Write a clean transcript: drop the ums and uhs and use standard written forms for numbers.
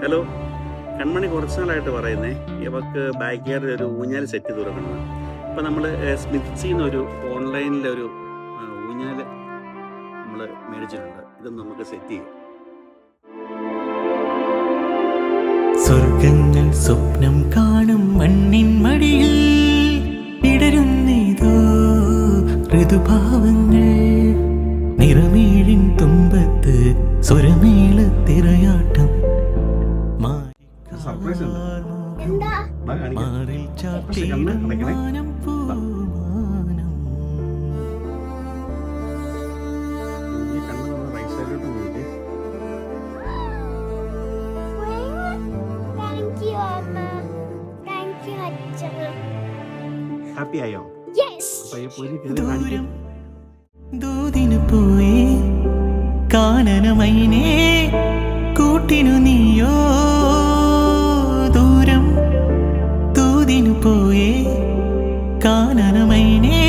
Hello, കൺമണി കുറച്ച് നാളായിട്ട് പറയുന്നേ ഇവർക്ക് ബാക്ക് യാർഡിൽ ഒരു ഊഞ്ഞാൽ സെറ്റ് തുറക്കണം. അപ്പോൾ നമ്മൾ സ്മിത്സിന്നൊരു ഓൺലൈനിലൊരു ഊഞ്ഞാൽ നമ്മൾ മേടിച്ചിട്ടുണ്ട്. ഇത് നമുക്ക് സെറ്റ് ചെയ്യാം. സ്വർഗങ്ങൾ സ്വപ്നം കാണും മണ്ണിൻ മടിയിൽ ഇടരുന്നേതോ ഋതുഭാവങ്ങൾ, നിറമേഴിൻ തുമ്പത്ത് സ്വരമേളത്തിറയാട്ടം, സർപ്രൈസ് ഉണ്ട്. മാറിൽ ചാട്ടിയിടമാനം പൂമാനം. ഈ കണ്ണ് നമ്മൾ റൈറ്റ് സൈഡിലോട്ട് നോക്കി. Thank you, Amma. Thank you, Acha. Happy ആയോ? Yes. അപ്പോൾ ഈ പൊരി കയറി ദൂരം കാണിക്കും. ദൂതിനു പോയേ കാനനമൈനേ കൂട്ടിനു നീയോ, ദൂരം ദൂതിനു പോയേ കാനനമൈനേ